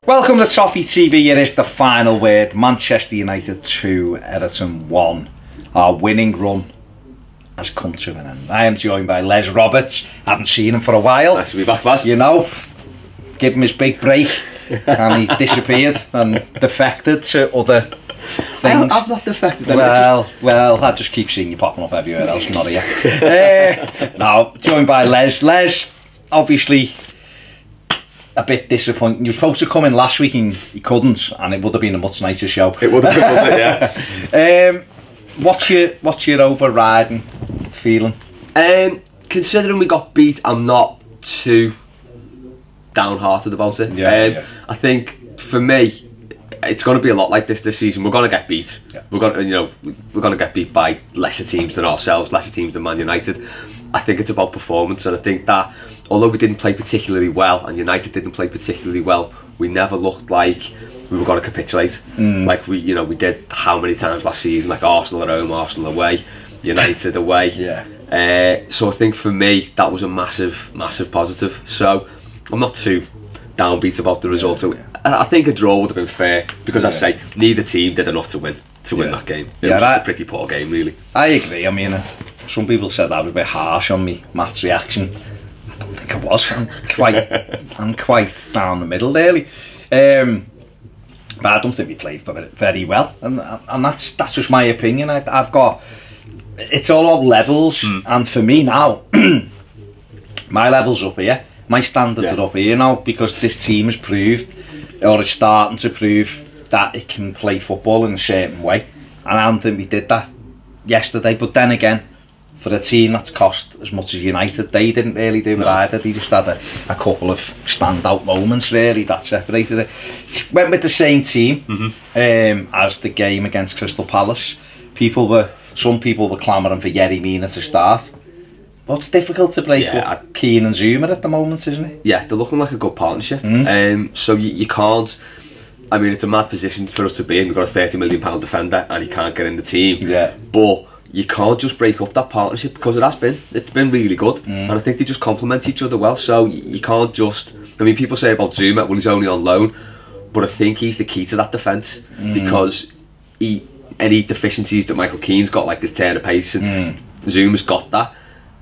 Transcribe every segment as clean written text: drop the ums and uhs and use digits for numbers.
Welcome to Toffee TV. Here is the final word. Manchester United 2, Everton 1. Our winning run has come to an end. I am joined by Les Roberts. I haven't seen him for a while. Nice to be back, Les. You know, give him his big break and he disappeared and defected to other things. I've not defected. Well, I just keep seeing you popping up everywhere else, not here. Now, joined by Les. Les, obviously, a bit disappointing. You were supposed to come in last week and you couldn't, and it would have been a much nicer show. It would have been, wouldn't it? Yeah. What's your overriding feeling? Considering we got beat, I'm not too downhearted about it. Yeah. I think for me, it's going to be a lot like this season. We're going to get beat. Yeah. We're going to get beat by lesser teams than ourselves, lesser teams than Man United. I think it's about performance, and I think that although we didn't play particularly well, and United didn't play particularly well, we never looked like we were going to capitulate. Like we did how many times last season, like Arsenal at home, Arsenal away, United away. Yeah. So I think for me that was a massive positive. So I'm not too downbeat about the result. Yeah. I think a draw would have been fair because I say neither team did enough to win that game. It was a pretty poor game, really. I agree. I mean, some people said that was a bit harsh on me, Matt's reaction. I don't think I was. I'm quite down the middle, really. But I don't think we played very well, and that's just my opinion. I've got, it's all about levels, and for me now, my level's up here. My standards are up here now because this team has proved, or is starting to prove, that it can play football in a certain way, and I don't think we did that yesterday. But then again, for a team that's cost as much as United, they didn't really do it either. They just had a couple of standout moments really that separated it. Went with the same team as the game against Crystal Palace. Some people were clamouring for Yerry Mina to start. But it's difficult to break up Keane and Zuma at the moment, isn't it? Yeah, they're looking like a good partnership. So you can't. I mean, it's a mad position for us to be in. We've got a £30 million defender and he can't get in the team. Yeah. But you can't just break up that partnership because it's been really good, and I think they just complement each other well. So you can't just. I mean, people say about Zuma, well, he's only on loan, but I think he's the key to that defence because any deficiencies that Michael Keane's got, like his turn of pace, and Zuma's got that.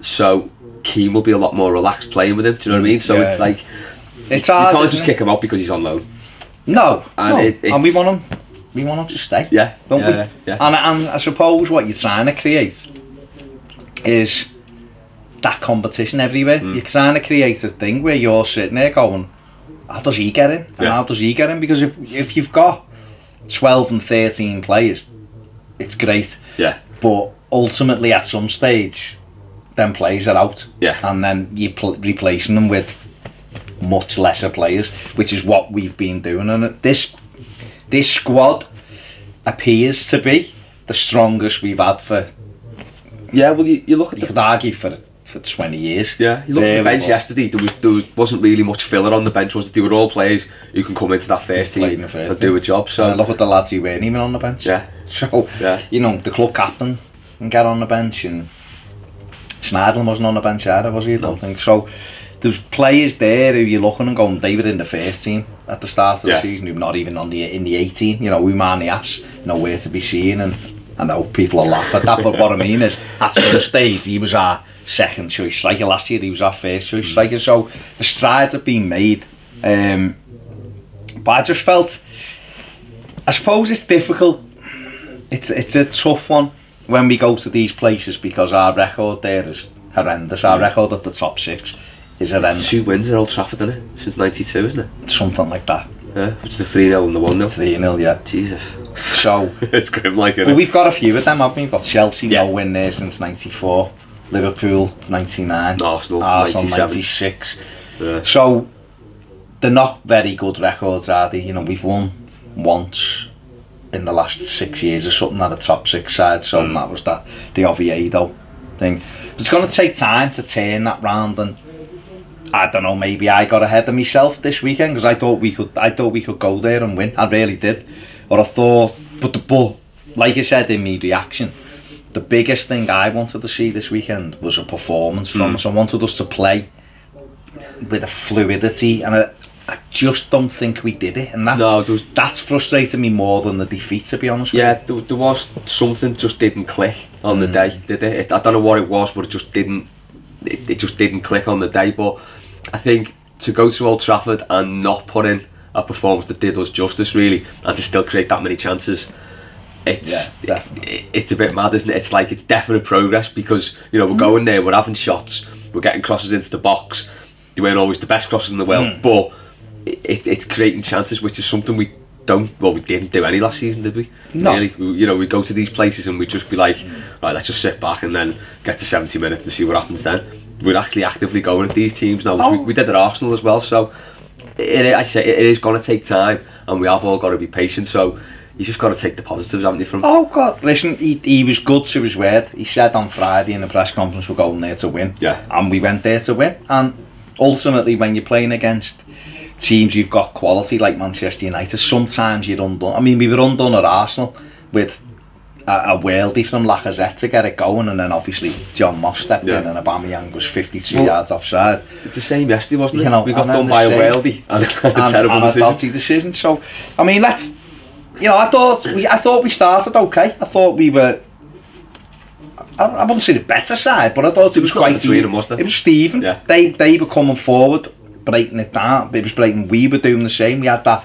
So Keane will be a lot more relaxed playing with him. Do you know what I mean? So it's like it's hard. You can't just kick him out because he's on loan. No, and we want him. We want him to stay, don't we? Yeah. And I suppose what you're trying to create is that competition everywhere. You're trying to create a thing where you're sitting there going, how does he get in? And how does he get in? Because if you've got 12 and 13 players, it's great. Yeah. But ultimately, at some stage, them players are out. Yeah. And then you're replacing them with much lesser players, which is what we've been doing. And this squad appears to be the strongest we've had for. Yeah, well, you look at. You could argue for 20 years. Yeah, you look at the bench yesterday. There wasn't really much filler on the bench. Was it? They were all players who can come into that first team and do a job. So and look at the lads who weren't even on the bench. Yeah. So the club captain can get on the bench, and Schneiderlin wasn't on the bench either, was he? I don't think so. There's players there who you're looking and going, they were in the first team at the start of the season, who not even in the 18. You know, Umanias, nowhere to be seen, and I know people will laugh at that, but what I mean is, at some stage, he was our second choice striker. Last year, he was our first choice striker, so the strides have been made. But I just felt, I suppose it's difficult. It's a tough one when we go to these places because our record there is horrendous. Our record at the top six is horrendous. 2 wins at Old Trafford, isn't it? Since '92, isn't it? Something like that. Yeah, which is the 3-0 and the 1-0. 3-0, yeah. Jesus. So it's grim, like it. Well, we've got a few of them, haven't we? We've got Chelsea, no win there since '94. Liverpool, 99. Arsenal 96. Yeah. So they're not very good records, are they? You know, we've won once in the last 6 years or something at a top 6 side. So that was the Oviedo thing. But it's going to take time to turn that round, and I don't know, maybe I got ahead of myself this weekend because I thought we could go there and win. I really did. Or I thought, but like I said in my reaction, the biggest thing I wanted to see this weekend was a performance from us. I wanted us to play with a fluidity and I just don't think we did it, and that's frustrated me more than the defeat, to be honest. Yeah, there was something just didn't click on the day, did it? I don't know what it was, but it just didn't. It just didn't click on the day. But I think to go to Old Trafford and not put in a performance that did us justice, really, and to still create that many chances, it's a bit mad, isn't it? It's like it's definite progress, because you know we're going there, we're having shots, we're getting crosses into the box. They weren't always the best crosses in the world, but it's creating chances, which is something we didn't do any last season, did we? No. Really, we go to these places and we just be like, right, let's just sit back and then get to 70 minutes to see what happens then. We're actually actively going at these teams now. We did at Arsenal as well, so it is going to take time, and we have all got to be patient. So you just got to take the positives, haven't you? From God, listen, he was good to his word. He said on Friday in the press conference, we're going there to win. Yeah. And we went there to win. And ultimately, when you're playing against teams you've got quality like Manchester United, sometimes you're undone. I mean, we were undone at Arsenal with a worldie from Lacazette to get it going, and then obviously John Moss stepped in and Aubameyang was 52 yards offside. It's the same yesterday, wasn't it? You know, we got done by a worldie and a terrible decision. A dodgy decision. So, I mean, I thought we started okay. I thought we were, I wouldn't say the better side, but I thought it was quite even. It was Stephen. Yeah. They were coming forward, breaking it down. It was breaking. We were doing the same. We had that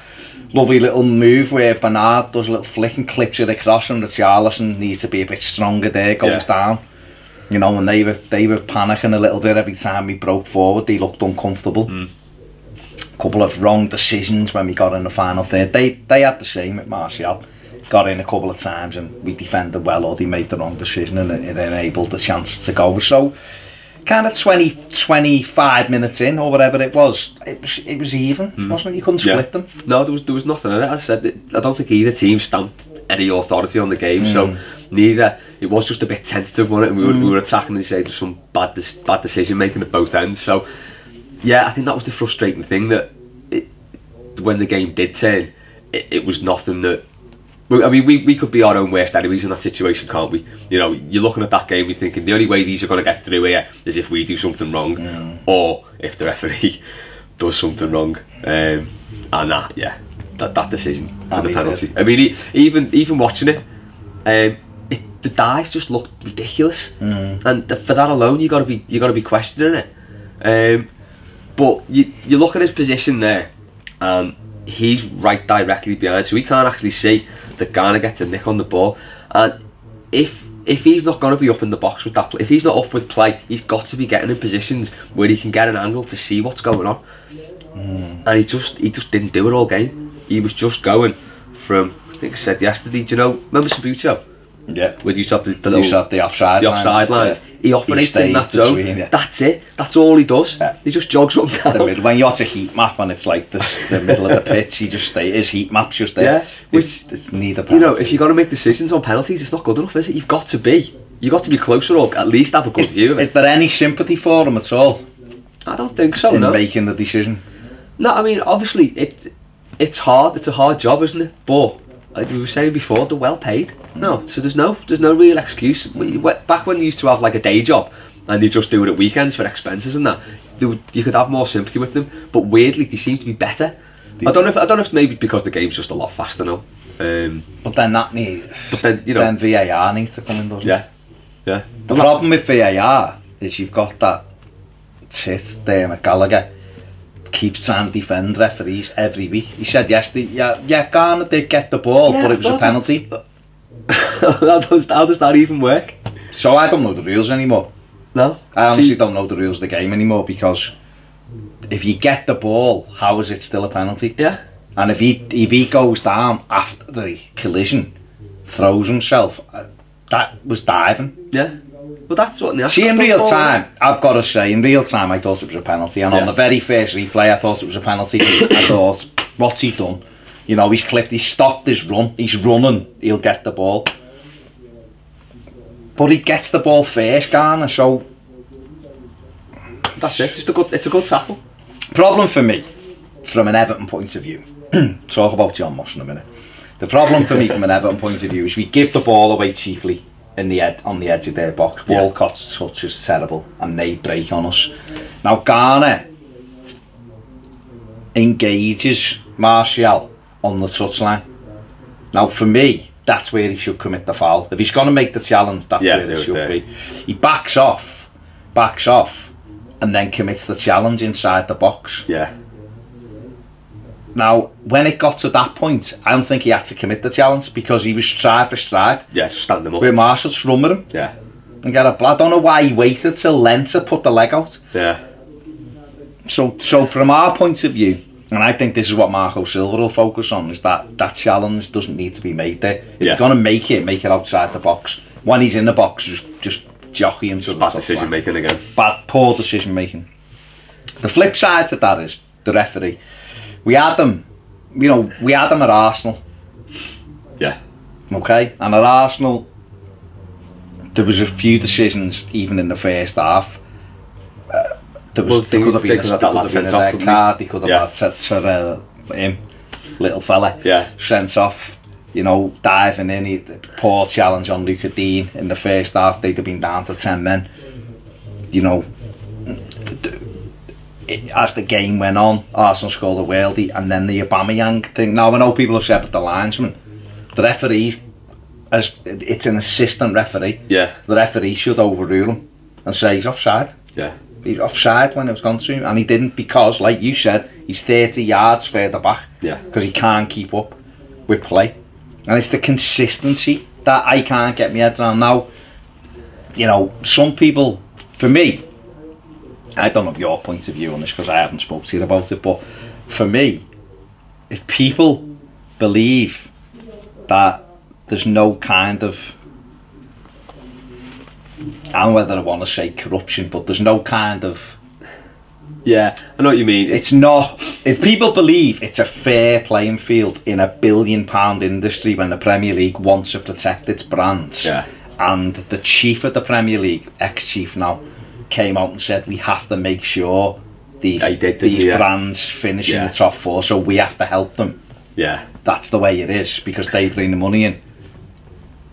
lovely little move where Bernard does a little flick and clips it across, and Richarlison needs to be a bit stronger there, goes down. You know, and they were panicking a little bit every time we broke forward. They looked uncomfortable. Couple of wrong decisions when we got in the final third. They had the same at Martial. Got in a couple of times and we defended well, or they made the wrong decision and it enabled the chance to go. So kind of 25 minutes in, or whatever it was even, wasn't it? You couldn't split them. No, there was nothing in it. As I said, I don't think either team stamped any authority on the game, so neither. It was just a bit tentative, wasn't it? And we were attacking and saying some bad decision making at both ends. So yeah, I think that was the frustrating thing, that when the game did turn, it was nothing that. I mean, we could be our own worst enemies in that situation, can't we? You know, you're looking at that game, you're thinking the only way these are going to get through here is if we do something wrong, or if the referee does something wrong. And that decision for the penalty. I mean, even watching it, the dive just looked ridiculous, and for that alone, you got to be questioning it. But you look at his position there, and he's right directly behind, so he can't actually see that Garner gets a nick on the ball. And if he's not going to be up in the box with that play, if he's not up with play, he's got to be getting in positions where he can get an angle to see what's going on. And he just didn't do it all game. He was just going from, I think I said yesterday, do you know, remember Sabuto? Yeah. Where you shot the offside lines. Yeah. He operates in that zone. That's it. That's all he does. Yeah. He just jogs up down. When you watch a heat map and it's like the middle of the pitch, he just his heat map's just there. Yeah. It's neither penalty. You know, if you're going to make decisions on penalties, it's not good enough, is it? You've got to be closer, or at least have a good view of it. Is there any sympathy for him at all? I don't think so. In making the decision. No, I mean, obviously it's hard. It's a hard job, isn't it? But like we were saying before, they're well paid. No, so there's no real excuse. Back when you used to have like a day job and you just do it at weekends for expenses and that, you could have more sympathy with them. But weirdly, they seem to be better. I don't know if maybe because the game's just a lot faster now. But then then VAR needs to come in, doesn't it? Yeah. The problem with VAR is you've got that tit there, McGallagher, keeps trying to defend referees every week. He said yesterday, Garner did get the ball, but it was a penalty. How does that even work? So I don't know the rules anymore. No? I honestly don't know the rules of the game anymore, because if you get the ball, how is it still a penalty? Yeah. And if he goes down after the collision, throws himself, that was diving. Yeah. Well, that's what. See, in real time, I've got to say, in real time, I thought it was a penalty, and on the very first replay, I thought it was a penalty. I thought, what's he done? You know, he's stopped his run. He's running. He'll get the ball, but he gets the ball first, Garner. So that's it. It's a good tackle. Problem for me, from an Everton point of view, talk about John Moss in a minute. The problem for me from an Everton point of view is we give the ball away cheaply on the edge of their box. Walcott's touch is terrible, and they break on us. Now Garner, engages Martial on the touchline. Now, for me, that's where he should commit the foul. If he's going to make the challenge, that's where it should be. He backs off, and then commits the challenge inside the box. Yeah. Now, when it got to that point, I don't think he had to commit the challenge because he was stride for stride. Yeah, just stand them up. With Martial just run with him. Yeah. And get a blood. I don't know why he waited till Lent to put the leg out. Yeah. So from our point of view, and I think this is what Marco Silva will focus on, is that challenge doesn't need to be made there. If you're going to make it outside the box. When he's in the box, just jockey him to the bad decision making again. Poor decision making. The flip side to that is the referee. We had them at Arsenal. Yeah. Okay? And at Arsenal, there was a few decisions, even in the first half. There could have been a red card, they could have had to him, little fella, sent off, diving in, poor challenge on Luca Dean in the first half, they'd have been down to 10 men. As the game went on, Arsenal scored a worldie, and then the Aubameyang thing. Now, I know people have said, but the linesman, the referee, it's an assistant referee, the referee should overrule him and say he's offside. He's offside when it was gone through, and he didn't because, like you said, he's 30 yards further back because he can't keep up with play. And it's the consistency that I can't get my head around. Now, some people, for me, I don't know your point of view on this because I haven't spoken to you about it, but for me, if people believe that there's no kind of, I don't know whether I want to say corruption, but there's no kind of... Yeah, I know what you mean. It's not... If people believe it's a fair playing field in a £1 billion industry when the Premier League wants to protect its brands, and the chief of the Premier League, ex-chief now, came out and said we have to make sure these brands finish in the top 4, so we have to help them. That's the way it is, because they bring the money in.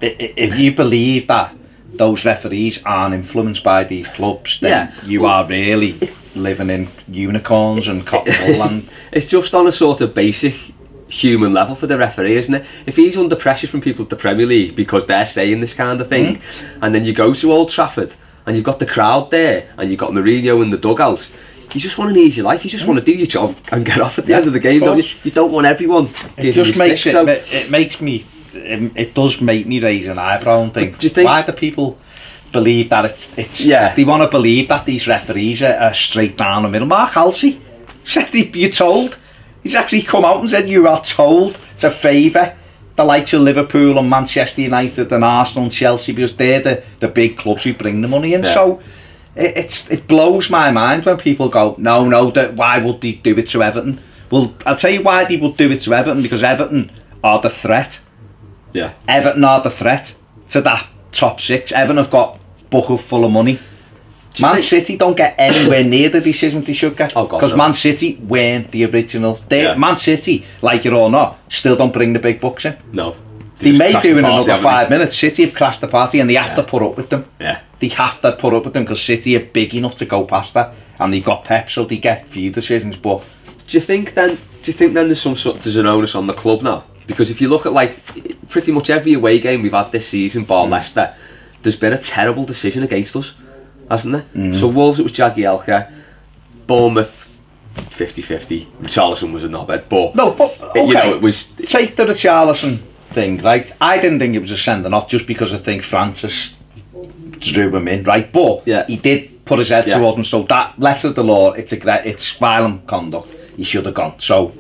If you believe that those referees aren't influenced by these clubs, then you are really living in unicorns and cotton wool land. It's just on a sort of basic human level for the referee, isn't it? If he's under pressure from people at the Premier League because they're saying this kind of thing, and then you go to Old Trafford and you've got the crowd there and you've got Mourinho in the dugout, you just want an easy life, you just want to do your job and get off at the end of the game, don't you? You don't want everyone giving you sticks. It does make me raise an eyebrow and think, why do people believe that they want to believe that these referees are straight down the middle? Mark Halsey said you're told. He's actually come out and said you are told to favour the likes of Liverpool and Manchester United and Arsenal and Chelsea because they're the big clubs who bring the money in. So it blows my mind when people go, no, why would they do it to Everton? Well, I'll tell you why they would do it to Everton, because Everton are the threat. Everton are the threat to that top 6. Everton have got bucket full of money. Man City don't get anywhere near the decisions they should get, because Man City weren't the original. Man City, like it or not, still don't bring the big bucks in. No. They may do in another 5 minutes. City have crashed the party and they have to put up with them. They have to put up with them because City are big enough to go past that, and they've got Pep, so they get few decisions. But do you think then there's an onus on the club now? Because if you look at like pretty much every away game we've had this season, bar Leicester, there's been a terrible decision against us, hasn't there? So Wolves, it was Jagielka. Bournemouth, 50-50. Richarlison was a knobhead, but it was... Take the Richarlison thing, right? I didn't think it was a sending off just because I think Francis drew him in, right? But he did put his head towards him, so that letter of the law, it's violent conduct. He should have gone. So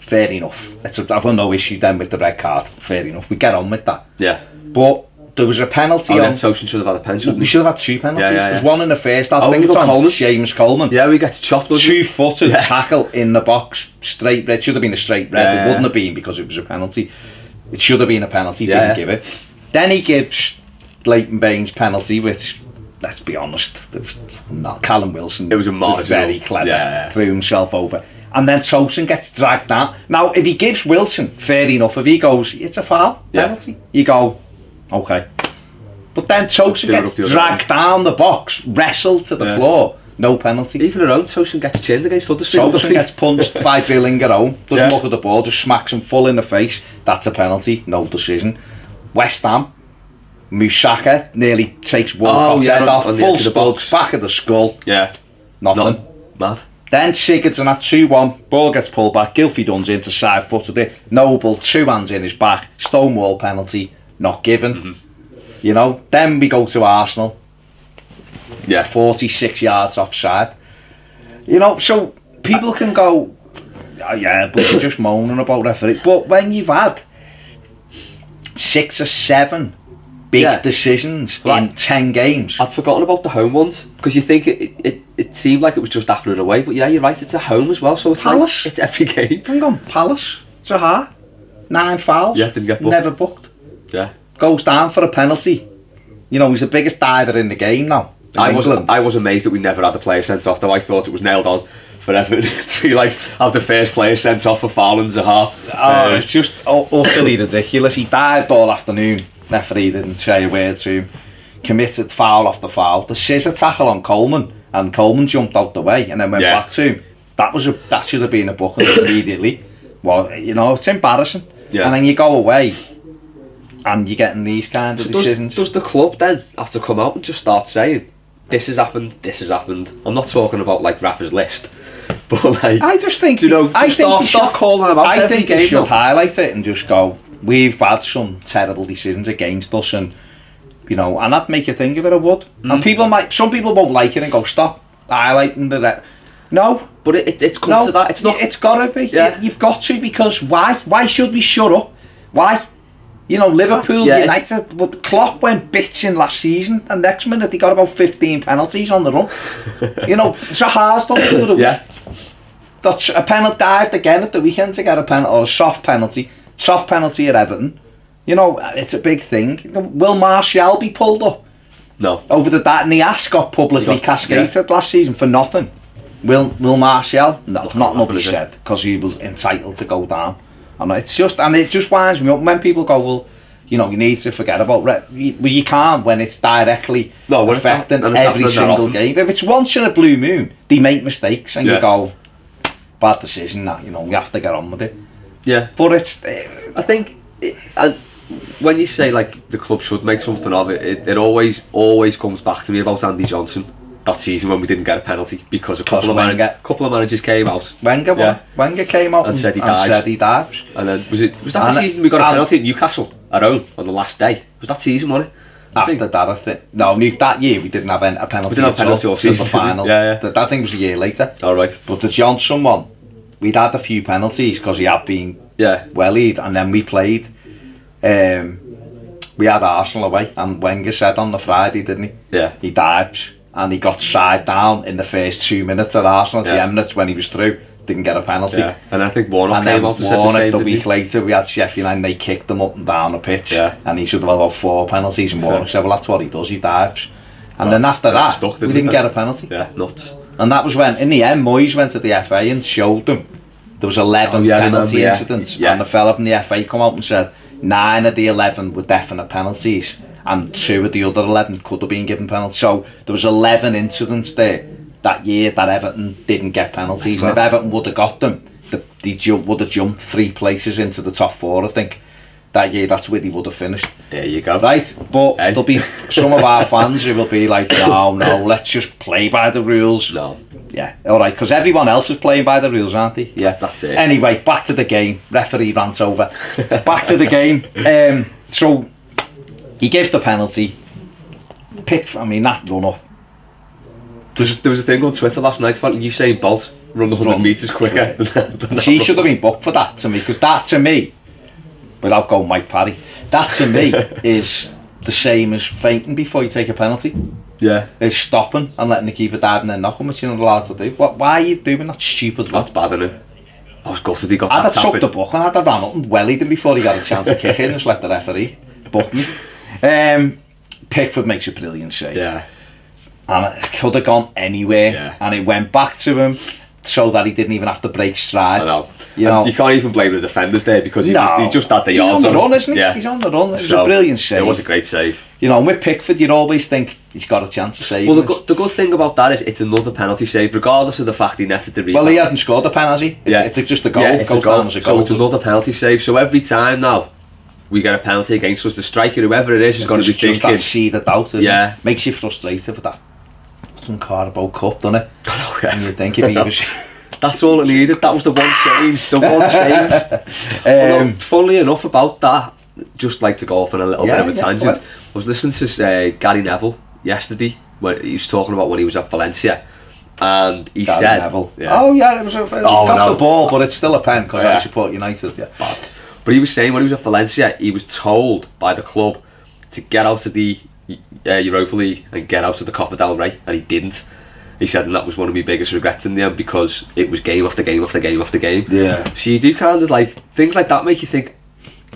fair enough. I've got no issue then with the red card. Fair enough. We get on with that. But there was a penalty on... Tosin should have had a penalty. We should have had 2 penalties. There's one in the first half. I think it's on Seamus Coleman. Yeah, we get chopped. 2-footed tackle in the box. Straight red. It should have been a straight red. It wouldn't have been because it was a penalty. It should have been a penalty. Didn't give it. Then he gives Leighton Baines penalty, which, let's be honest, there was not. Callum Wilson. It was a marginal. Very clever. Threw himself over. And then Tosin gets dragged down. Now, if he gives Wilson, fair enough. If he goes, it's a foul, penalty, you go, okay. But then Tosin gets dragged down the box, wrestled to the floor. no penalty. Even at home, Tosin gets chinned against Huddersfield. Tosin gets punched by Billing at home, doesn't look at the ball, just smacks him full in the face. That's a penalty, no decision. West Ham, Musaka nearly takes Walcott's head off, full spuds, back of the skull. Yeah. Nothing. Mad. Then Sigurdsson at 2-1, ball gets pulled back, Gylfi Dunn's into side footed it, Noble, 2 hands in his back, Stonewall penalty, not given. You know, then we go to Arsenal. 46 yards offside. You know, so people can go, oh, yeah, but you're just moaning about referee. But when you've had 6 or 7 big decisions in 10 games. I'd forgotten about the home ones, because you think it seemed like it was just happening away, but yeah, you're right, it's a home as well, so it's Palace. Like, it's every game. Hang on, Palace, Zaha, 9 fouls, didn't get booked. Never booked. Yeah. Goes down for a penalty. You know, he's the biggest diver in the game now. I was amazed that we never had the player sent off, though. I thought it was nailed on for Everton to be like, have the first player sent off for fouling Zaha. It's just utterly ridiculous. He dived all afternoon. Referee didn't say a word to him. Committed foul after foul. The scissor tackle on Coleman, and Coleman jumped out the way and then went back to him. That should have been a booking immediately. Well, you know, it's embarrassing. Yeah. And then you go away and you're getting these kind of decisions. Does the club then have to come out and just start saying, this has happened, this has happened? I'm not talking about like Rafa's list, but like, I just think, you know, start calling them out. I think you should highlight it and just go, we've had some terrible decisions against us, and you know, and I'd make you think of it. I would. And some people won't like it and go, stop highlighting the. No, but it's come to that. It's not. It's gotta be. Yeah. You've got to, because why? Why should we shut up? Why? You know, Liverpool, United, but Klopp went bitching last season, and next minute they got about 15 penalties on the run. You know, Zaha's done it the week. Got a penalty, dived again at the weekend to get a penalty, or a soft penalty at Everton. You know, it's a big thing. Will Martial be pulled up? No. Over that, and the ass got publicly cascaded last season for nothing. Will Martial? No, not nobody said, because he was entitled to go down. And it just winds me up when people go, well, you know, you need to forget about you can't when it's directly affecting every single game. If it's once in a blue moon, they make mistakes, and you go, bad decision. That, you know, we have to get on with it. Yeah, but it's. I think, when you say like the club should make something of it, it always comes back to me about Andy Johnson that season when we didn't get a penalty because a couple of managers came out. Wenger came out and said he dives. And then was that the season we got a penalty at Newcastle at home on the last day? Was that season, wasn't it? After that, I think. No, that year we didn't have a penalty. We didn't have a penalty all season. The final. That thing was a year later. All right. But the Johnson one, we'd had a few penalties because he had been wellied, and then we played. We had Arsenal away, and Wenger said on the Friday, didn't he? Yeah. He dives, and he got side down in the first 2 minutes at Arsenal at the Emirates when he was through. Didn't get a penalty. Yeah. And I think Warnock came out and said the same. The week later, we had Sheffield and they kicked him up and down the pitch. Yeah. And he should have had about 4 penalties, and Warnock said, well, that's what he does, he dives. And then after that, we didn't get a penalty. Yeah, nuts. And that was when, in the end, Moyes went to the FA and showed them there was 11 penalty incidents. And the fella from the FA come out and said 9 of the 11 were definite penalties, and 2 of the other 11 could have been given penalties. So there was 11 incidents there that year that Everton didn't get penalties. And if Everton would have got them, they would have jumped 3 places into the top 4, I think. That year, that's where they would have finished. There you go. Right, but there'll be some of our fans who will be like, no, let's just play by the rules. No. Yeah, alright, because everyone else is playing by the rules, aren't they? Yeah. That's it. Anyway, back to the game. Referee rant over. Back to the game. So, he gives the penalty. That run-up. There was a thing on Twitter last night about Usain Bolt run 100 metres quicker. She should have been booked for that, to me, because that, to me, without going Mike Parry, that to me is the same as fainting before you take a penalty. Yeah. It's stopping and letting the keeper dive and then knocking, which you're not allowed to do. Why are you doing that stupid? That's bad, isn't it? I was gutted he got I'd that have sucked the book and I'd have ran up and wellied him before he got a chance to kick in and just let the referee book me. Pickford makes a brilliant save. Yeah. And it could have gone anywhere. Yeah. And it went back to him. so that he didn't even have to break stride. I know. You know, you can't even blame the defenders there because he just had the yards on the run, him. isn't he? Yeah. He's on the run. It was a brilliant save. It was a great save. You know, and with Pickford, you'd always think he's got a chance of saving. Well, the good thing about that is it's another penalty save, regardless of the fact he netted the rebound. Well, he hasn't scored a penalty. It's just a goal. Yeah, it's a goal. So it's another penalty save. So every time now we get a penalty against us, the striker, whoever it is going to be thinking. Just that seed of doubt. Yeah. Makes you frustrated with that Carabao Cup, doesn't it? I know, yeah. And you think if he was... That's all it needed. That was the one change. The one change. Funnily enough about that, just like to go off on a little bit of a tangent. I was listening to Gary Neville yesterday when he was talking about when he was at Valencia, and he Gary said, Neville. Yeah. Oh yeah, it was got the ball, but it's still a pen because I support United. Yeah. But he was saying when he was at Valencia, he was told by the club to get out of the Europa League and get out of the Copa del Rey, and he didn't. He said, and that was one of my biggest regrets in the end because it was game after game after game after game. Yeah. So you do kind of like things like that make you think,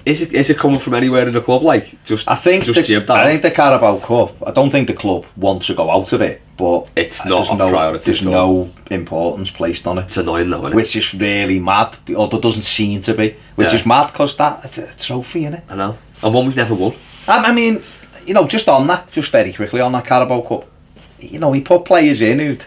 is it coming from anywhere in the club? Like I think the Carabao Cup. I don't think the club wants to go out of it, but it's not a priority. There's no importance placed on it. It's annoying though, isn't it? Which is really mad, or there doesn't seem to be. Which is mad because that's a trophy, innit? I know, and one we've never won. I mean, you know, just on that, just very quickly on that Carabao Cup. You know, he put players in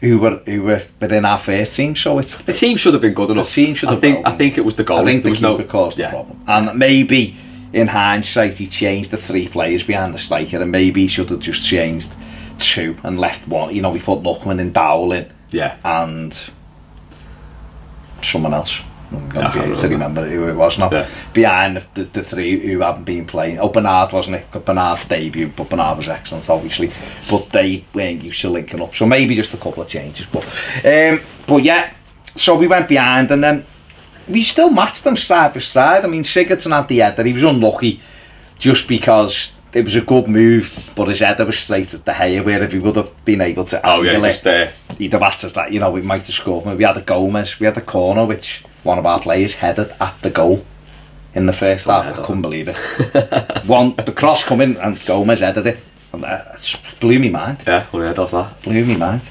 who were within our first team, so it's the team should have been good enough. The team should have. I think it was the goal. I think the keeper caused the problem, and maybe in hindsight he changed the 3 players behind the striker, and maybe he should have just changed 2 and left 1. You know, we put Lookman and Dowell in, and someone else. I'm going to be able to remember who it was now. Yeah. Behind the 3 who haven't been playing. Oh, Bernard wasn't it? Bernard's debut, but Bernard was excellent, obviously. But they weren't used to linking up, so maybe just a couple of changes. But yeah, so we went behind, and then we still matched them stride for stride. I mean, Sigurdsson had the header. He was unlucky just because it was a good move, but his header was straight at the Gea, where if he would have been able to angle it, he'd have had to, you know, we might have scored. We had a Gomez, we had the corner, which one of our players headed at the goal in the first half. I couldn't believe it. The cross come in and Gomez headed it. It blew me mind. Yeah, unheard of that. Blew me mind.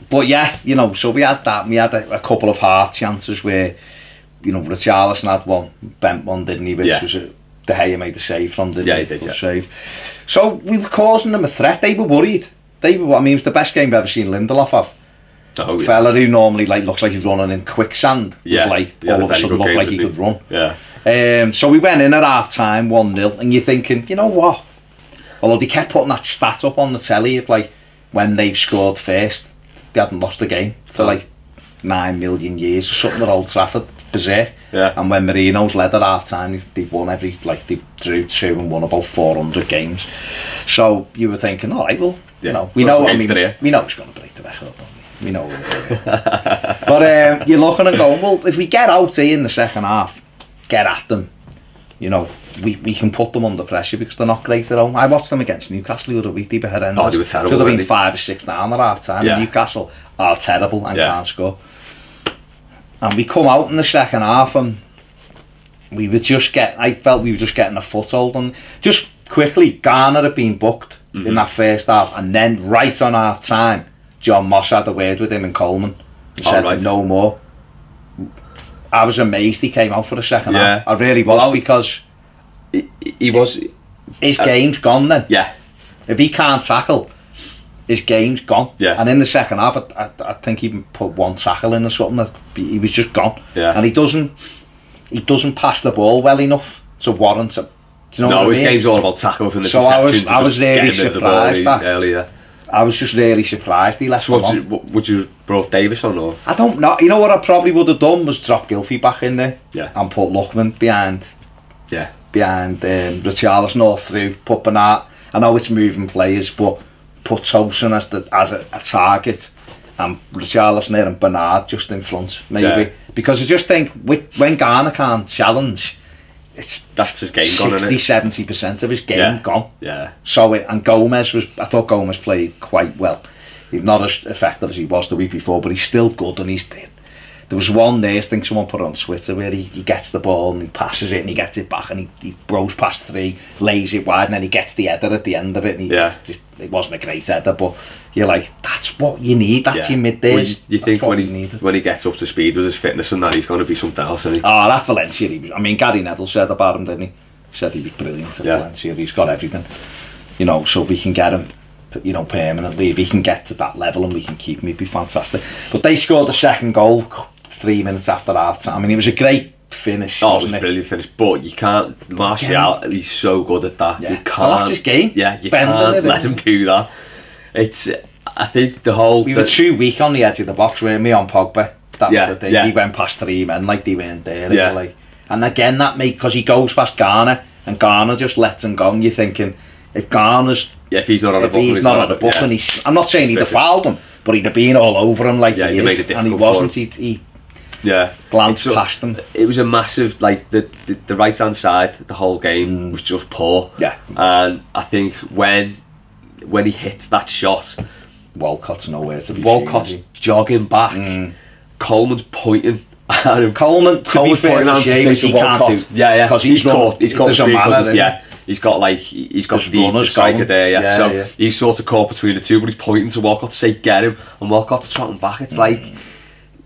But yeah, you know, so we had that. We had a couple of half chances where, you know, Richarlison had one, bent one, didn't he? Which was De Gea made the save from, didn't he? Yeah, he did, save. So we were causing them a threat. They were worried. I mean, it was the best game I've ever seen Lindelof have. Oh, fella who normally looks like he's running in quicksand, was like all of a sudden looked like he could run. Yeah. So we went in at half time 1-0, and you're thinking, you know what? Although they kept putting that stat up on the telly of like when they've scored first, they hadn't lost a game for like 9 million years or something at Old Trafford. Berserk. Yeah. And when Marino's led at half time, they've won they drew 2 and won about 400 games. So you were thinking, all right, well, you know, we know it's going to break the record, don't we? We know but you're looking and going, well, if we get out here in the second half, get at them, you know, we can put them under pressure because they're not great at home. I watched them against Newcastle the other week. They were horrendous. Oh, they were terrible. Should have been 5 or 6 down at half time. Yeah. Newcastle are terrible and can't score. And we come out in the second half and I felt we were just getting a foothold. And just quickly, Garner had been booked in that first half, and then right on half time, John Moss had a word with him in Coleman and said no more. I was amazed he came out for the second half. I really was, because he was, his game's gone then. Yeah. If he can't tackle, his game's gone. Yeah. And in the second half, I think he put 1 tackle in or something. He was just gone. Yeah. And he doesn't pass the ball well enough to warrant it. Do you know what I mean? His game's all about tackles and so I was really surprised that earlier. I was just really surprised he left him on. Would you brought Davis on, or? I don't know. You know what I probably would have done was drop Gylfi back in there. Yeah. And put Lookman behind. Yeah. Behind Richarlison all through. Put Bernard. I know it's moving players, but put Tosin as a target, and Richarlison there and Bernard just in front, maybe. Yeah. Because I just think when Garner can't challenge, that's his game 60-70% of his game gone. Yeah. So and Gomez I thought Gomez played quite well. He's not as effective as he was the week before, but he's still good, and There was one there, I think someone put it on Twitter, where he gets the ball and he passes it and he gets it back and he blows past 3, lays it wide, and then he gets the header at the end of it. And it wasn't a great header, but you're like, that's what you need. That's your midday. Well, you think when he gets up to speed with his fitness and that, he's going to be something else, isn't he? Oh, that Valencia, I mean, Gary Neville said about him, didn't he? He said he was brilliant at Valencia. He's got everything, you know, so we can get him, you know, permanently. If he can get to that level and we can keep him, he'd be fantastic. But they scored the second goal 3 minutes after half time. I mean, it was a great finish. Oh, it was a brilliant finish, but you can't. Martial, he's so good at that. You can't. Well, that's his game. Yeah, you can't let him do that. It's. I think the whole. We were too weak on the edge of the box, weren't we, on Pogba? That was the thing. He went past 3 men like they weren't there. Yeah. Like, and again, that made, because he goes past Garner and Garner just lets him go. And you're thinking, if Garner's. Yeah, if he's not on the book, he's not on the book, and he's. I'm not saying he'd have fouled him, but he'd have been all over him like he made it difficult, and he wasn't. He glanced past him. It was a massive, like the right hand side. The whole game was just poor. Yeah, and I think when he hits that shot, Walcott's nowhere to be. Walcott's jogging back. Coleman's pointing at him. Coleman's pointing at to Walcott. Because he's caught. He's caught three because he's got the striker there. So he's sort of caught between the two, but he's pointing to Walcott to say get him, and Walcott's trotting back. It's like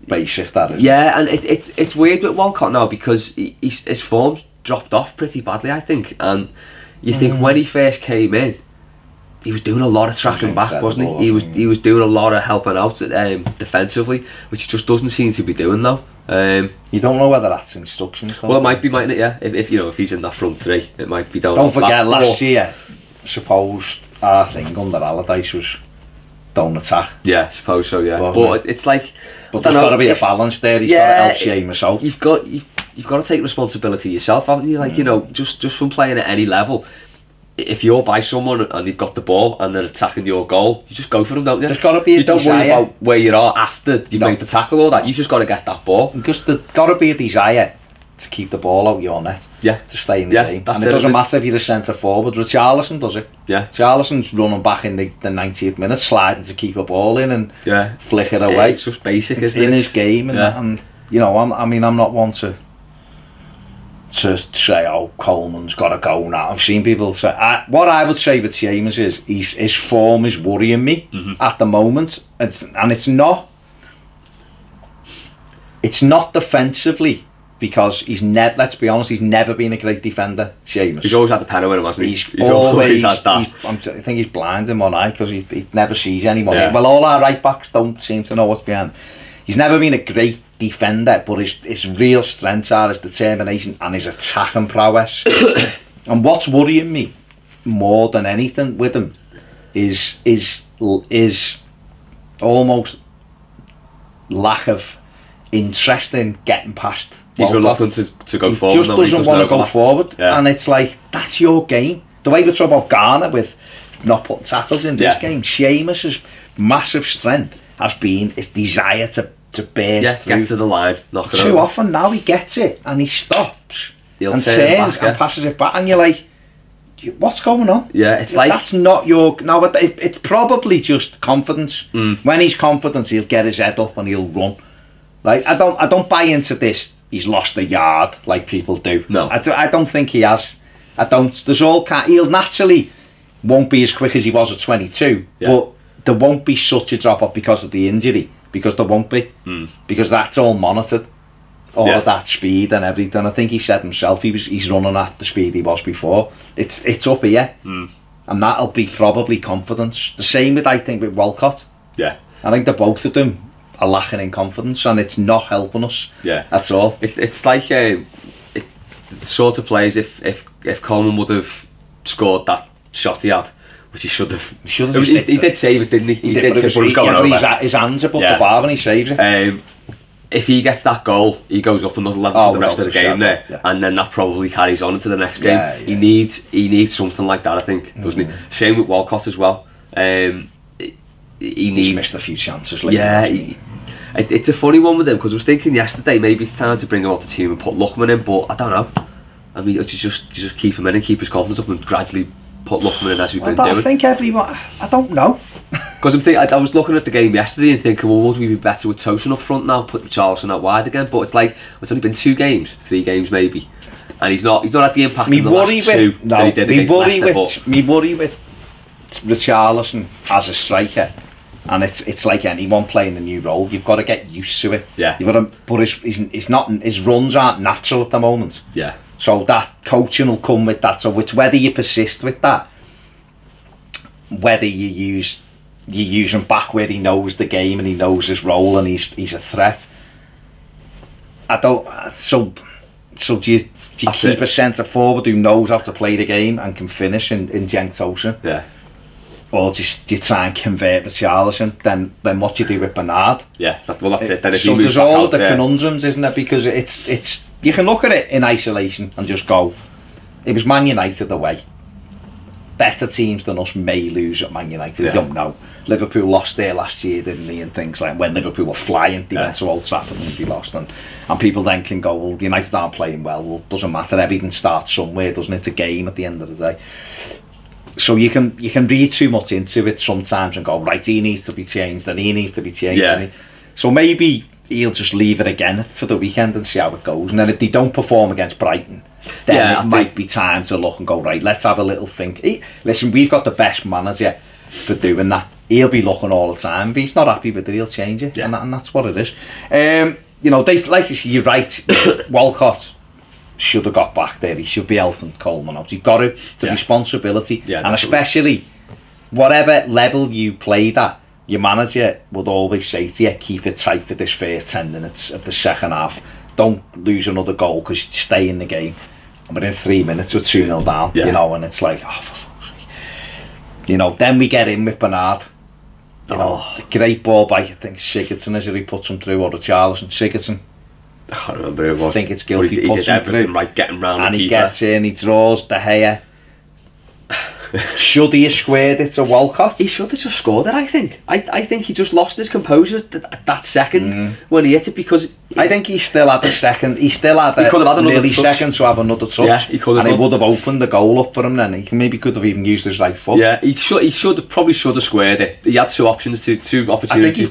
basic, that is. Yeah, and it's weird with Walcott now because his form's dropped off pretty badly, I think. And you think when he first came in, he was doing a lot of tracking back, wasn't he? He was doing a lot of helping out defensively, which he just doesn't seem to be doing now. You don't know whether that's instructions. Well, it might be, mightn't it? Yeah, if he's in that front three, it might be down. Don't forget, last year, suppose our thing under Allardyce was don't attack. Yeah, I suppose so. Yeah, but it's like, but there's got to be a balance there. He's got to help Seamus out. You've got to take responsibility yourself, haven't you? Like you know, just from playing at any level. If you're by someone and you've got the ball and they're attacking your goal, you just go for them, don't you? There's got to be a desire. You don't worry about where you are after you've made the tackle or that. You just got to get that ball. Because there's got to be a desire to keep the ball out your net. Yeah. To stay in the game. And it doesn't matter if you're a centre forward. Richarlison does it. Yeah. Richarlison's running back in the 90th minute, sliding to keep a ball in and flick it away. It's just basic, isn't it? In his game. And you know, I mean, I'm not one to say, oh, Coleman's got to go now. I've seen people say, what I would say with Seamus is his form is worrying me at the moment, and it's not defensively, because let's be honest, he's never been a great defender, Seamus. He's always had the pen in him, hasn't he? He's always had that. I think he's blind in one eye because he never sees anyone. Well, all our right backs don't seem to know what's behind. He's never been a great defender, but his real strengths are his determination and his attacking prowess. And what's worrying me more than anything with him is almost lack of interest in getting past. He's reluctant to go forward. He just doesn't want to go forward, and it's like, that's your game. The way we talk about Garner with not putting tackles in this game, Seamus's massive strength has been his desire to burst through. Get to the line, knock it Too over. often now he gets it and he stops and turns and passes it back, and you're like, what's going on? Yeah, it's like, that's not your. No, it's probably just confidence. When he's confident, he'll get his head up and he'll run. Like I don't buy into this. He's lost a yard like people do. No, I don't think he has. I don't. He'll naturally won't be as quick as he was at 22, but there won't be such a drop off because of the injury. Because there won't be, because that's all monitored, all of that speed and everything. I think he said himself he's running at the speed he was before. It's up here, and that'll be probably confidence. The same with, I think, with Walcott. Yeah, I think the both of them are lacking in confidence, and it's not helping us. Yeah, that's all. It's like the sort of plays if Coleman would have scored that shot he had. Which he should have. He did save it, didn't he? He did, but it was going over. His hands above the bar and he saves it. If he gets that goal, he goes up another level for the rest of the game there, and then that probably carries on into the next game. He needs something like that, I think, doesn't he? Same with Walcott as well. He's missed a few chances lately. Yeah, it's a funny one with him because I was thinking yesterday maybe it's time to bring him out the team and put Lookman in, but I don't know. I mean, just keep him in and keep his confidence up and gradually put Lookman in as we've been doing. I think everyone. I don't know. Because I was looking at the game yesterday and thinking, well, would we be better with Tosin up front now, put Richarlison out wide again? But it's like, it's only been 3 games maybe, and he's not had the impact in the last 2 that he did against Leicester. Me worry with Richarlison as a striker, and it's like anyone playing a new role, you've got to get used to it. Yeah. You've got to, but his runs aren't natural at the moment. Yeah. So that coaching will come with that. So it's whether you persist with that, whether you use him back where he knows the game and he knows his role and he's a threat. So do you keep a centre forward who knows how to play the game and can finish in Cenk Tosun? Yeah. Or do you try and convert Richarlison? Then what do you do with Bernard? Yeah, that's it. Then if so he moves there's all back the out, conundrums, isn't it? Because it's you can look at it in isolation and just go, it was Man United away. Better teams than us may lose at Man United. You don't know. Liverpool lost there last year, didn't they? And things like when Liverpool were flying, they went to Old Trafford and they lost. And people then can go, well, United aren't playing well. Doesn't matter. Everything starts somewhere, doesn't it? It's a game at the end of the day. So you can read too much into it sometimes and go, right, he needs to be changed and he needs to be changed. Yeah. So maybe he'll just leave it again for the weekend and see how it goes. And then if they don't perform against Brighton, then it might be time to look and go, right, let's have a little think. Listen, we've got the best manager for doing that. He'll be looking all the time. If he's not happy with it, he'll change it. Yeah. And that's what it is. You know, you're right, Walcott should have got back there. He should be helping Coleman out. You've got to. It's a responsibility. Yeah, and definitely. Especially whatever level you played at, your manager would always say to you, keep it tight for this first 10 minutes of the second half. Don't lose another goal because you stay in the game. And within 3 minutes we're 2-0 down, you know, and it's like, oh, for fuck's sake. You know, then we get in with Bernard. You know, the great ball by, I think, Sigurdsson, as he puts him through, or Richarlison, Sigurdsson. I can't remember who it was. I think it's Gylfi. He did everything right, getting round and the he keeper. Gets in, he draws De Gea. Should he have squared it to Walcott? He should have just scored it, I think. I think he just lost his composure that second when he hit it, because I think he still had a second. He still had a millisecond to have another touch. Yeah, he could have. And it would have opened the goal up for him then. He could have even used his right foot. Yeah, he probably should have squared it. He had two opportunities.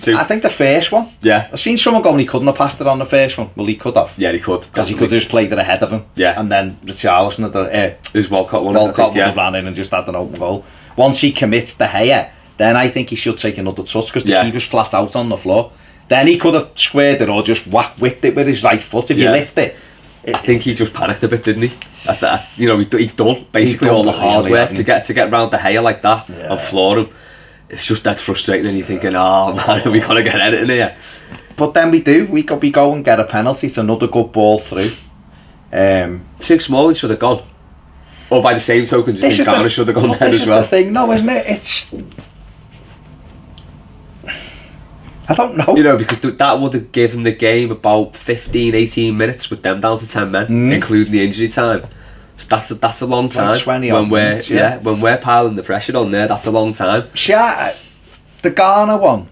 I think the first one. Yeah. I've seen someone going, he couldn't have passed it on the first one. Well, he could have. Yeah, he could. Because he could have just played it ahead of him. Yeah. And then Richarlison his Walcott one. Walcott would have ran in and just had an open goal. Once he commits De Gea, then I think he should take another touch, because the keeper's flat out on the floor. Then he could have squared it or just whipped it with his right foot if you lift it. I think he just panicked a bit, didn't he? You know, he'd done basically all the hard work to get round De Gea like that and floor him. It's just that frustrating, and you're thinking, oh man, we got to get at it in here. But then we do. We go and get a penalty. It's another good ball through. Too small, he should have gone. Or by the same token, do you think Garner should have gone there as well? This is the thing, no, isn't it? It's... I don't know. You know, because that would have given the game about 15, 18 minutes with them down to 10 men, including the injury time. So that's a long time. Like 20 when minutes, when we're piling the pressure on there, that's a long time. Yeah, the Garner one.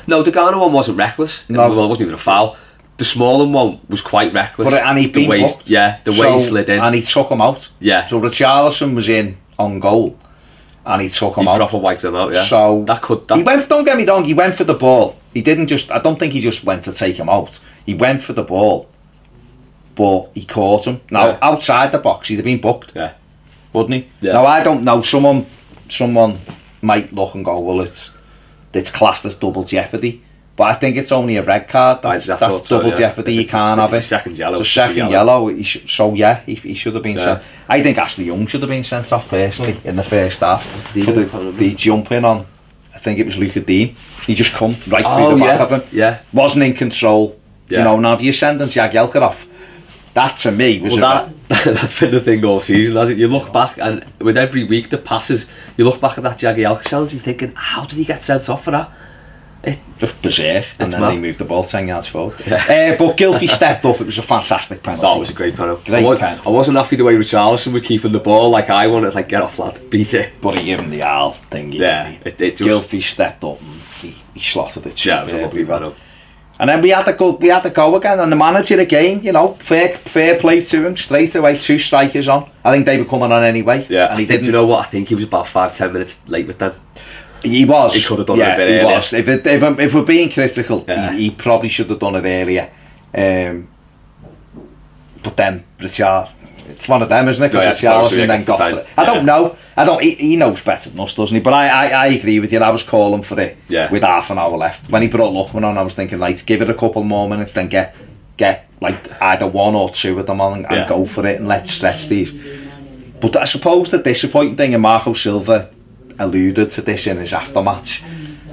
No, the Garner one wasn't reckless. No. Well, it wasn't even a foul. The smaller one was quite reckless. And he'd been booked. Yeah, the way he slid in. And he took him out. Yeah. So Richarlison was in on goal, and he took him out. He proper wiped him out, yeah. So he went, don't get me wrong, he went for the ball. He didn't just, I don't think he just went to take him out. He went for the ball, but he caught him. Now, outside the box, he'd have been booked. Yeah. Wouldn't he? Yeah. Now, I don't know, someone might look and go, well, it's classed as double jeopardy. But I think it's only a red card. That's double jeopardy. You can't have it. It's a second yellow. It's a second yellow. He should have been sent. I think Ashley Young should have been sent off personally in the first half for the jumping on. I think it was Luca Dean. He just come right through the back of him. Yeah. Wasn't in control. Yeah. You know, now if you're sending Jagielka off, that to me was that's been the thing all season, hasn't it? You look back, and with every week that passes, you look back at that Jagielka challenge and you're thinking, how did he get sent off for that? Just berserk, and then they moved the ball 10 yards forward. Yeah. But Gylfi stepped up. It was a fantastic penalty. That was a great penalty. I wasn't happy the way Richarlison was keeping the ball. Like I wanted, like, get off, lad, beat it. But he gave him the thingy. Yeah, Gylfi stepped up and he slotted it. Yeah, it was a lovely penalty. And then we had to go again, and the manager again, you know, fair play to him, straight away, 2 strikers on. I think they were coming on anyway. Yeah, and he didn't. Do you know what? I think he was about 5-10 minutes late with them. He was. He could have done it a bit earlier. He was. If we're being critical, he probably should have done it earlier. But then Richard, it's one of them, isn't it? Because Richarlison then got for it. I don't know. He knows better than us, doesn't he? But I agree with you. I was calling for it with half an hour left. When he brought Lookman on, I was thinking, like, give it a couple more minutes, then get like either 1 or 2 of them on and go for it, and let's stretch these. But I suppose the disappointing thing, and Marco Silva alluded to this in his aftermatch,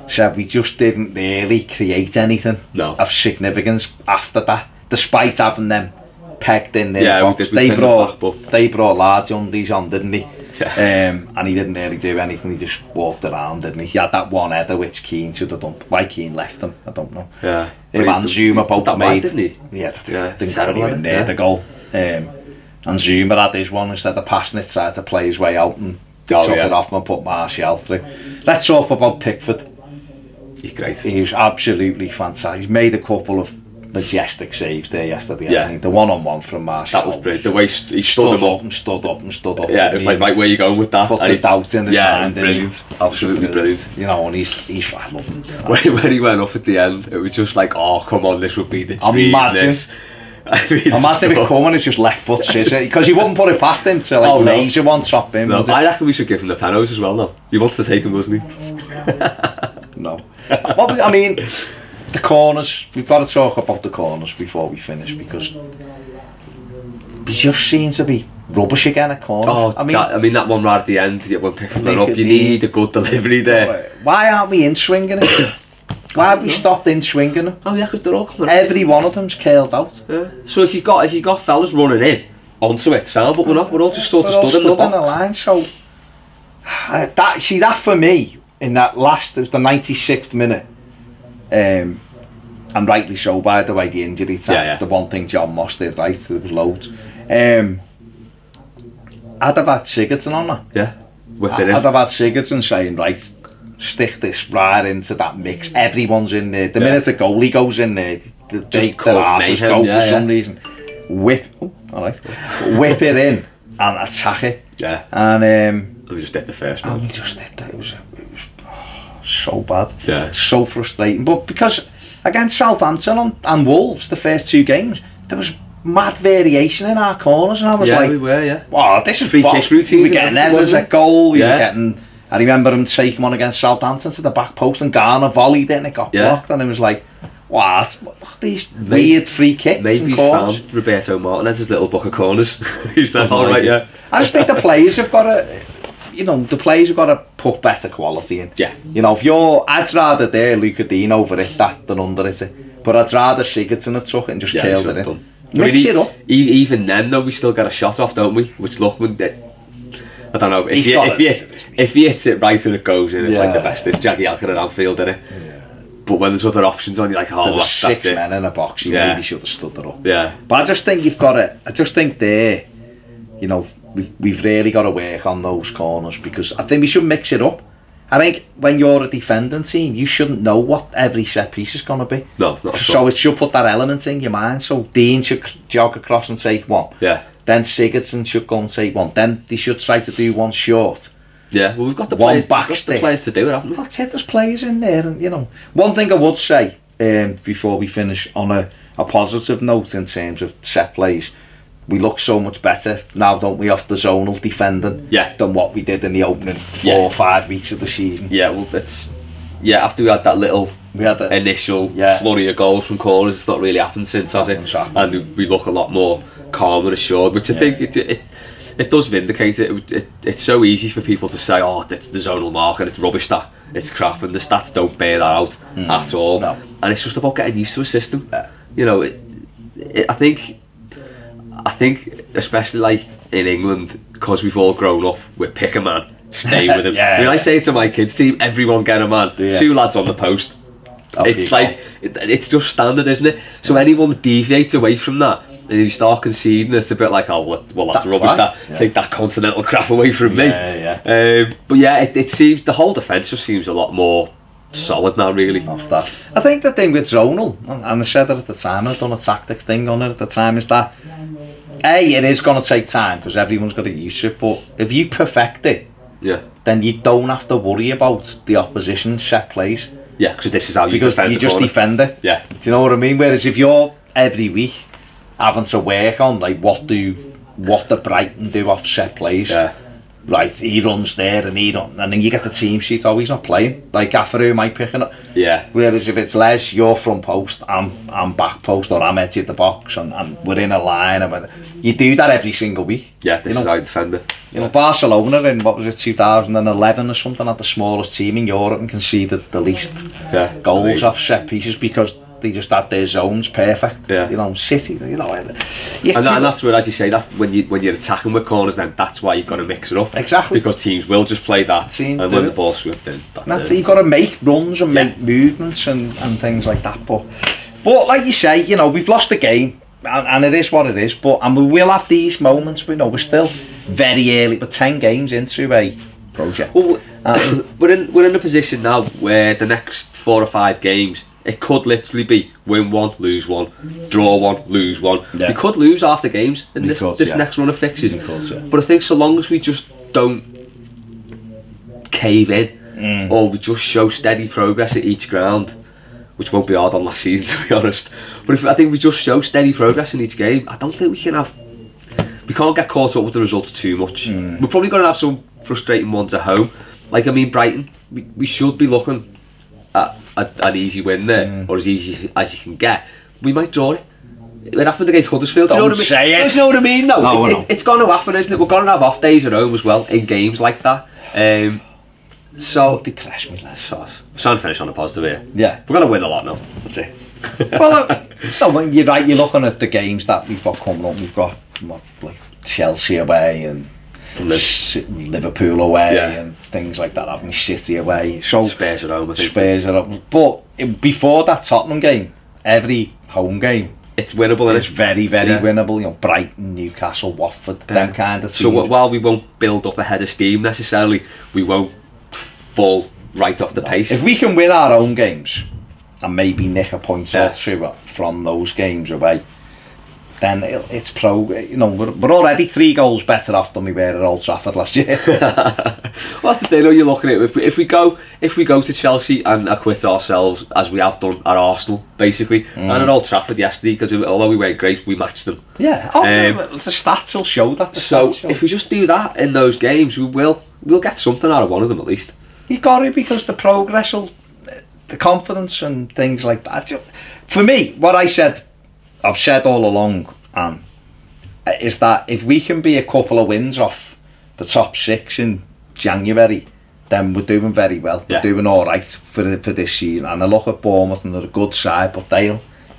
said we just didn't really create anything of significance after that, despite having them pegged in their box. They brought large undies on, didn't he? And he didn't really do anything. He just walked around, didn't he? He had that one header which Keane should have done. Why Keane left him, I don't know. Him and Zuma both made. Didn't he? Didn't go anywhere near the goal. And Zuma had his one, instead of passing it, tried to play his way out and took it off and put Martial through. Let's talk about Pickford. He's great. He was absolutely fantastic. He's made a couple of majestic saves there yesterday. I mean, the one-on-one from Martial. That was brilliant. The way he stood him up. And stood up. Yeah, it was like, right, where are you going with that? Put the doubt in his mind. Brilliant. Absolutely brilliant. You know, and he's I love him. When he went up at the end, it was just like, oh, come on, this would be the dream. Imagine it coming, it's just left foot scissor, because he wouldn't put it past him to like laser one top him. No, I reckon we should give him the penalties as well now. He wants to take him, doesn't he? No. I mean, the corners, we've got to talk about the corners before we finish, because we just seem to be rubbish again at corners. I mean that one right at the end, when Pickford went up, you need a good delivery there. Why aren't we in-swinging it? Why have we stopped in-swinging them? Oh yeah, because they're all coming Every one of them's curled out. Yeah. So if you got fellas running in onto it, Sam, but we're not. We're all just sort of stood in the box. On the line. So that for me, in that last, it was the 96th minute, and rightly so, by the way, the injury time. The one thing John Moss did right, there was loads. I'd have had Sigurdsson on that. Yeah, whip it in. I'd have had Sigurdsson saying, right, stick this right into that mix. Everyone's in there. The minute the goalie goes in there, their asses go for some reason. Whip it in and attack it. Yeah. And we just did the first one. And we just did that. It was so bad. Yeah. So frustrating. But because against Southampton and Wolves, the first 2 games, there was mad variation in our corners, and I was like, we were, wow, this is free kick routine. We were getting headers at goal. We were getting. I remember him taking one against Southampton to the back post, and Garner volleyed it and it got blocked, and it was like, wow, look, these weird free kicks. Maybe he's found Roberto Martinez's little book of corners. He's that all right, yeah. I just think the players have got to, put better quality in. Yeah. You know, I'd rather Luca Dean over it than under it. But I'd rather Sigurdsson have took it and just killed it in. Mix it up. Even then, though, we still get a shot off, don't we? Which Lookman, I don't know, if he hits it right and it goes in, it's like the best. It's Jaggy Alkin at Anfield, isn't it? Yeah. But when there's other options on, you're like, oh, there's 6 men in a box, you maybe should have stood it up. Yeah. But I just think there, you know, we've really got to work on those corners, because I think we should mix it up. I think when you're a defending team, you shouldn't know what every set piece is going to be. No, not so it should put that element in your mind. So Dean should jog across and take one. Yeah. Then Sigurdsson should go and take one. Then they should try to do one short. Yeah, well, we've got the players to do it, haven't we? That's it, there's players in there, and you know. One thing I would say, before we finish, on a positive note in terms of set plays, we look so much better now, don't we, off the zonal defending than what we did in the opening 4 or 5 weeks of the season. Yeah, well, after we had that little initial flurry of goals from corners, it's not really happened since, has it? And we look a lot more calm and assured, which I think it does vindicate it. It's so easy for people to say, oh, it's the zonal mark and it's rubbish, that it's crap, and the stats don't bear that out at all. No. And it's just about getting used to a system. You know, I think especially like in England, because we've all grown up with pick a man, stay with him. I say to my kids team, everyone get a man, 2 lads on the post. It's like it's just standard, isn't it? So anyone that deviates away from that, and you start conceding, it's a bit like, oh, well, that's rubbish. Take that continental crap away from me. But yeah, it seems the whole defence just seems a lot more solid now, really. Off that. I think the thing with zonal, and I said it at the time, I've done a tactics thing on it at the time, is that it is going to take time because everyone's got to use it, but if you perfect it, then you don't have to worry about the opposition's set plays. Yeah, because this is how you because defend you just defend it. Yeah. Do you know what I mean? Whereas if you're every week having to work on like what the Brighton do off set plays. Yeah. Right, he runs there and and then you get the team sheet. Oh, he's not playing. Like Afferu might pick it up. Yeah. Whereas if it's Les, you're front post, I'm back post, or I'm edge of the box, and we're in a line. And you do that every single week. Yeah, this is how you defend it. You know, Barcelona in what was it, 2011 or something, had the smallest team in Europe and conceded the least goals off set pieces because they just had their zones perfect. Yeah. You know, City. You know, and that's where, as you say, that when you're attacking with corners, then that's why you've got to mix it up. Exactly. Because teams will just play that, and when the ball's swept in, that's it. You've got to make runs and make movements and things like that. But like you say, you know, we've lost the game, and it is what it is. And we will have these moments. We know we're still very early, but 10 games into a project. Well, we're in a position now where the next 4 or 5 games, it could literally be win 1, lose 1, draw 1, lose 1. Yeah. We could lose half the games in this next run of fixtures. But I think so long as we just don't cave in, or we just show steady progress at each ground, which won't be hard on last season to be honest. But I think we just show steady progress in each game, I don't think we can't get caught up with the results too much. We're probably going to have some frustrating ones at home. Like, I mean, Brighton, we should be looking at an easy win there, or as easy as you can get. We might draw it. It happened against Huddersfield. Don't you know what I mean? say it. You know what I mean? No, it's going to happen, isn't it? We're going to have off days at home as well in games like that. So depress me, lads. I'm trying to finish on a positive here. Yeah, we're going to win a lot now. That's it. Well, no, you're right. You're looking at the games that we've got coming up. We've got like Chelsea away and Liverpool away and things like that, having City away, so Spurs at home, I think. Spurs at home. But before that Tottenham game, every home game, it's winnable. It's very winnable. You know, Brighton, Newcastle, Watford, them kind of teams. So while we won't build up a head of steam necessarily, we won't fall right off the pace. If we can win our own games and maybe nick a point or two from those games away, then it's you know, we're already 3 goals better off than we were at Old Trafford last year. Well, that's the thing, you're looking at it. If we go to Chelsea and acquit ourselves as we have done at Arsenal, basically, and at Old Trafford yesterday, because although we weren't great, we matched them. Yeah, the stats will show that. If we just do that in those games, we'll get something out of one of them at least. You got it, because the progress will, the confidence and things like that. For me, what I've said all along, is that if we can be a couple of wins off the top 6 in January, then we're doing very well. We're doing all right for this season. And I look at Bournemouth and they're a good side, but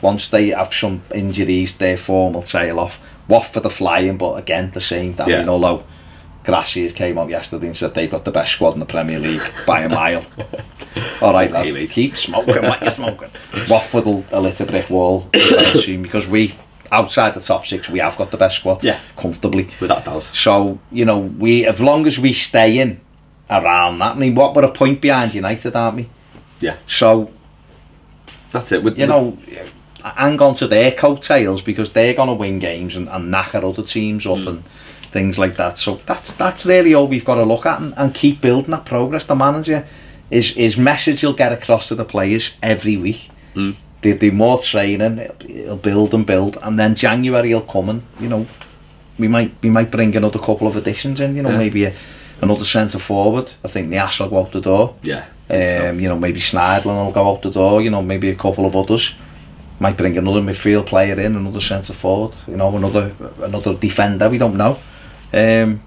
once they have some injuries, their form will tail off. Watford are flying, but again, the same time. Yeah. Although Gracias came out yesterday and said they've got the best squad in the Premier League by a mile. All right, lad, keep smoking what you're smoking. Watford will a little brick wall, I assume, because outside the top 6, we have got the best squad, comfortably, without doubt. So you know, as long as we stay in around that. I mean, we're a point behind United, aren't we? Yeah. So that's it. You know, hang on to their coattails, because they're going to win games and knacker other teams up and things like that. So that's really all we've got to look at and keep building that progress. The manager, his message he'll get across to the players every week. They do more training, he'll build, and then January he'll come and, you know, we might bring another couple of additions in, you know, maybe another centre forward. I think Niasse will go out the door. Yeah. You know, maybe Schneidlin will go out the door, you know, maybe a couple of others. Might bring another midfield player in, another centre forward, you know, another defender, we don't know. And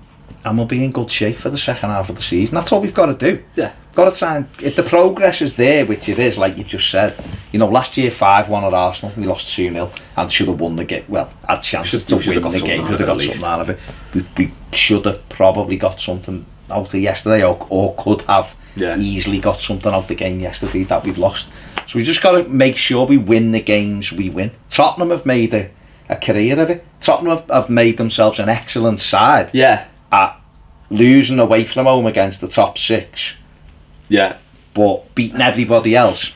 we'll be in good shape for the second half of the season. That's all we've got to do. Yeah. Got to try and, if the progress is there, which it is, like you just said, you know, last year 5-1 at Arsenal, we lost 2-0 and should have won the game. Well, had chances to win the game, should have got something out of it. We should have probably got something out of yesterday, or could have easily got something out of the game yesterday that we've lost. So we just got to make sure we win the games we win. Tottenham have made a career of it. Tottenham have made themselves an excellent side at losing away from home against the top 6. Yeah. but beating everybody else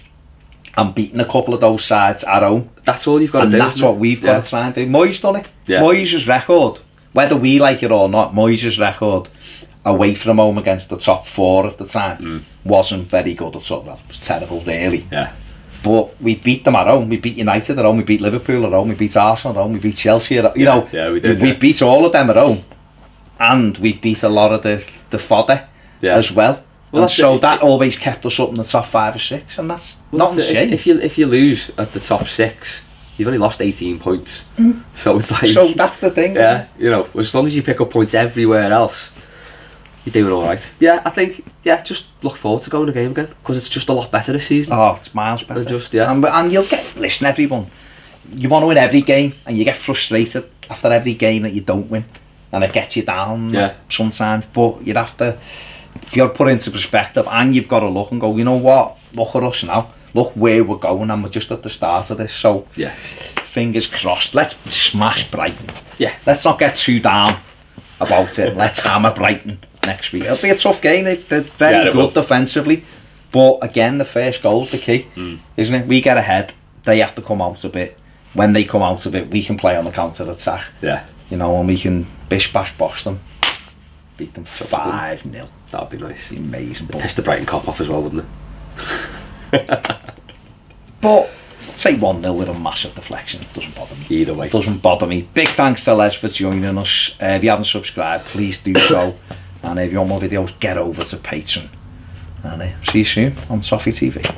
and beating a couple of those sides at home. That's all you've got to do. And that's what we've got to try and do. Moyes done it. Yeah. Moyes' record, whether we like it or not, Moyes' record away from home against the top 4 at the time wasn't very good at all. Well, it was terrible, really. Yeah. But we beat them at home. We beat United at home. We beat Liverpool at home. We beat Arsenal at home. We beat Chelsea at home. You know, yeah, we did. We beat all of them at home, and we beat a lot of the fodder as well. And so that always kept us up in the top 5 or 6, and that's not a shame. If you lose at the top 6, you've only lost 18 points. So it's like. So that's the thing. Yeah, you know, as long as you pick up points everywhere else, you're doing all right. Yeah, I think. Yeah, just look forward to going to the game again, because it's just a lot better this season. Oh, it's miles better. Just and you'll get. Listen, everyone, you want to win every game, and you get frustrated after every game that you don't win, and it gets you down. Sometimes, but you'd have to. You've got to put it into perspective, and you've got to look and go, you know what? Look at us now. Look where we're going, and we're just at the start of this. So, fingers crossed. Let's smash Brighton. Yeah. Let's not get too down about it. Let's hammer Brighton next week. It'll be a tough game. They're very good defensively, but again, the first goal's the key, isn't it? We get ahead. They have to come out of it. When they come out of it, we can play on the counter attack. Yeah. You know, and we can bish bash bosh them. Beat them 5-0. That'd be nice. Be amazing. Piss the Brighton cop off as well, wouldn't it? But I'd say 1-0 with a massive deflection. It doesn't bother me. Either way. It doesn't bother me. Big thanks to Les for joining us. If you haven't subscribed, please do so. And if you want more videos, get over to Patreon. And see you soon on Toffee TV.